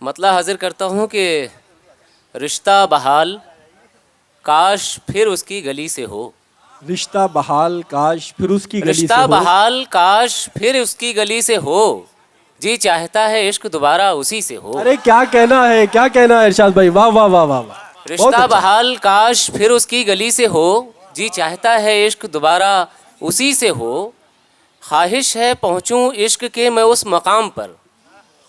मतलब हाजिर करता हूँ कि रिश्ता बहाल काश फिर उसकी गली से हो। रिश्ता बहाल काश फिर उसकी गली से रिश्ता हो। बहाल काश फिर उसकी गली से हो। जी चाहता है इश्क दोबारा उसी से हो। अरे क्या कहना है, क्या कहना है इरशाद भाई, वाह वाह वाह वाह वाह, बहुत रिश्ता अच्छा। बहाल काश फिर उसकी गली से हो। जी चाहता है इश्क दोबारा उसी से हो। ख्वाहिश है पहुँचूं इश्क के मैं उस मकाम पर।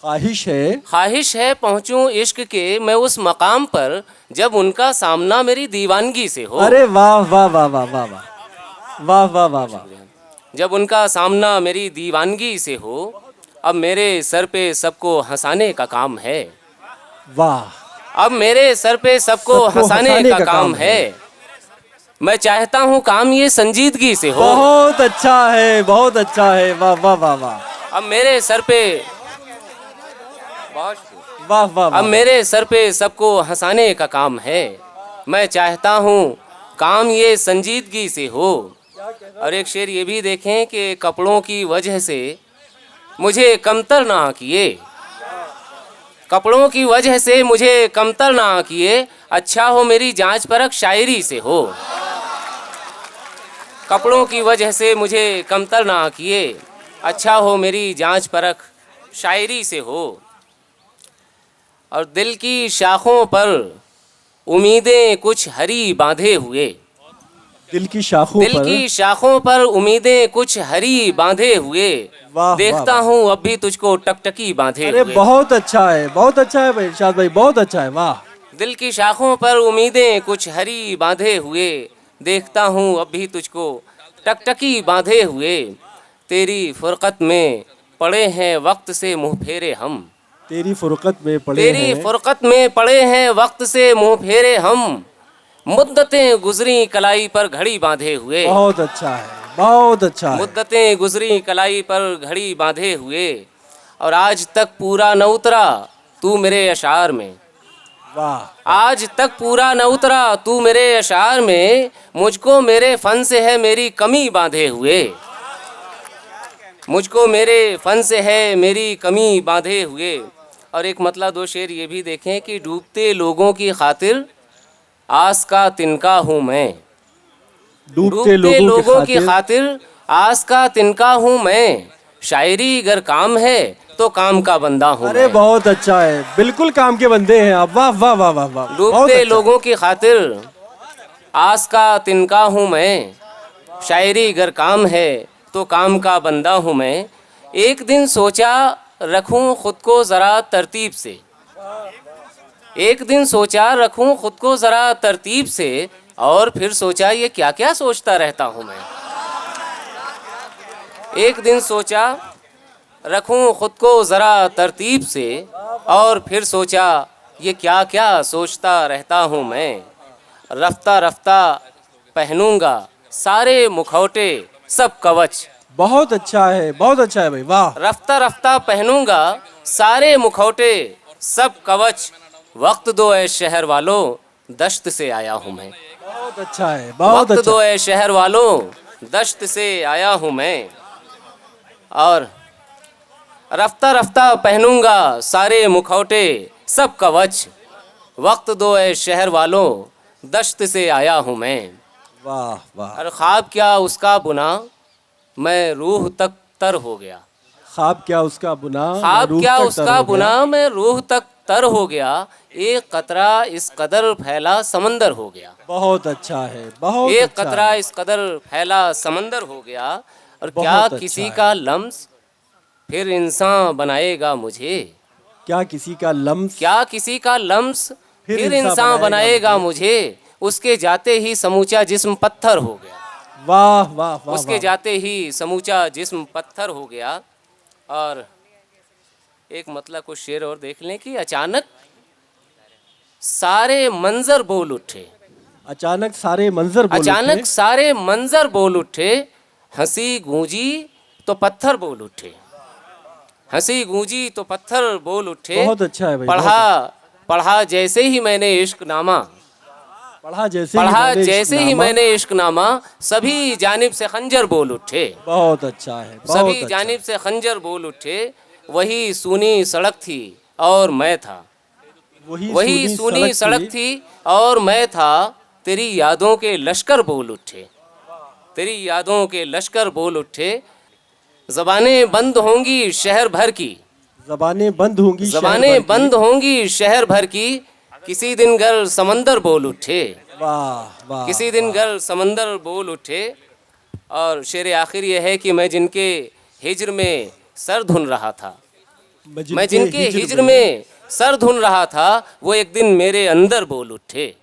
ख्वाहिश है। ख्वाहिश है पहुँचूं इश्क के मैं उस मकाम पर जब उनका सामना मेरी दीवानगी से हो। अरे वाह वाह वाह वाह वाह वाह वाह वाह वाह वाह। जब उनका सामना मेरी दीवानगी से हो। अब मेरे सर पे सबको हंसाने का काम है। वाह। अब मेरे सर पे सबको हंसाने का काम है। मैं चाहता हूँ काम ये संजीदगी से हो। बहुत अच्छा है, बहुत अच्छा है, वाह वाह वाह वाह। अब मेरे सर पे वाह वाह वाह। अब मेरे सर पे सबको हंसाने का काम है। मैं चाहता हूँ काम ये संजीदगी से हो। और एक शेर ये भी देखें कि कपड़ों की वजह से मुझे कमतर ना किए। कपड़ों की वजह से मुझे कमतर ना किए। अच्छा हो मेरी जांच परख शायरी से हो। कपड़ों की वजह से मुझे कमतर ना किए। अच्छा हो मेरी जांच परख शायरी से हो। और दिल की शाखों पर उम्मीदें कुछ हरी बांधे हुए। दिल की शाखों दिल पर। की शाखों पर उम्मीदें कुछ हरी बांधे हुए। वाह देखता वाह। हूँ अब भी तुझको टकटकी बांधे अरे हुए। बहुत अच्छा है, बहुत अच्छा है भाई इरशाद भाई, बहुत अच्छा है, वाह। दिल की शाखों पर उम्मीदें कुछ हरी बांधे हुए। देखता हूँ अब भी तुझको टकटकी बांधे हुए। तेरी फुरकत में पड़े हैं वक्त से मुँह फेरे हम। तेरी फुरकत में पड़े तेरी हैं। फुरकत में पड़े हैं वक्त से मुँह फेरे हम। मुद्दतें गुजरी कलाई पर घड़ी बांधे हुए। बहुत अच्छा है, बहुत अच्छा है। मुद्दतें गुजरी कलाई पर घड़ी बांधे हुए। और आज तक पूरा न उतरा तू मेरे अशार में। वाह। आज तक पूरा न उतरा तू मेरे अशार में। मुझको मेरे फन से है मेरी कमी बांधे हुए। मुझको मेरे फन से है मेरी कमी बांधे हुए। और एक मतलब दो शेर ये भी देखें कि डूबते लोगों की खातिर आस का तिनका हूँ मैं। डूबते डूबते लोगों लोगों की की खातिर आस का तिनका हूँ मैं। शायरी अगर काम है तो काम का बंदा हूँ अरे मैं। बहुत अच्छा है, बिल्कुल काम के बंदे हैं आप, वाह वाह वाह वाह वाह, बहुत डूबते अच्छा। लोगों की खातिर आस का तिनका हूँ मैं। शायरी अगर काम है तो काम का बंदा हूँ मैं। एक दिन सोचा रखूं खुद को ज़रा तरतीब से। एक दिन सोचा रखूं खुद को ज़रा तरतीब से। और फिर सोचा ये क्या क्या सोचता रहता हूँ मैं। एक दिन सोचा रखूं खुद को ज़रा तरतीब से। और फिर सोचा ये क्या क्या सोचता रहता हूँ मैं। रफ्ता रफ्ता पहनूंगा सारे मुखौटे सब कवच। बहुत अच्छा है, बहुत अच्छा है भाई, वाह। रफ्ता रफ्ता पहनूंगा सारे मुखौटे सब कवच। वक्त दो ए शहर वालों दश्त से आया हूँ मैं। बहुत अच्छा है, बहुत वक्त अच्छा। दो ए शहर वालों दश्त से आया हूँ मैं। और रफ्ता रफ्ता पहनूंगा सारे मुखौटे सब कवच। वक्त दो ए शहर वालों दश्त से आया हूँ मैं। वाह वाह। और ख्वाब क्या उसका बुना मैं रूह तक तर हो गया। ख्वाब क्या उसका बुना मैं ख्वाब रूह क्या तक तर उसका हो गया। बुना मैं रूह तक तर हो गया। एक कतरा इस कदर फैला समंदर हो गया। बहुत अच्छा है, बहुत एक अच्छा कतरा है, इस कदर फैला समंदर हो गया। और क्या बहुत अच्छा किसी है। का लम्स फिर इंसान बनाएगा मुझे। क्या किसी का लम्स क्या किसी का लम्स फिर फिर इंसान इंसान बनाएगा मुझे। मुझे। उसके जाते ही समूचा जिस्म पत्थर हो गया। वाह वाह वाह उसके वाह। जाते ही समूचा जिस्म पत्थर हो गया। और एक मतलब कुछ शेर और देख लें कि अचानक सारे मंजर बोल उठे। अचानक सारे मंजर बोल उठे। अचानक सारे मंजर बोल उठे। हंसी गूंजी तो पत्थर बोल उठे। हंसी गूंजी तो पत्थर बोल उठे। बहुत अच्छा है भाई, बहुत पढ़ा अच्छा। पढ़ा जैसे ही मैंने इश्क नामा। पढ़ा जैसे ही पढ़ा मैंने जैसे ही इश्कनामा। मैंने इश्क नामा सभी जानिब से खंजर बोल उठे। बहुत अच्छा है, बहुत सभी अच्छा। जानिब से खंजर बोल उठे। वही सूनी सड़क थी और मैं था। वही सूनी सूनी सड़क थी और मैं था। तेरी यादों के लश्कर बोल उठे, तेरी यादों के लश्कर बोल उठे। ज़बानें बंद होंगी शहर भर की, ज़बानें बंद होंगी शहर भर ज़बानें की। बंद होंगी शहर भर की। किसी दिन गर समंदर बोल उठे, वाह वाह किसी दिन गर समंदर बोल उठे। और शेर आखिर ये है कि मैं जिनके हिज्र में सर धुन रहा था, मैं जिनके हिज्र में सर धुन रहा था, वो एक दिन मेरे अंदर बोल उठे।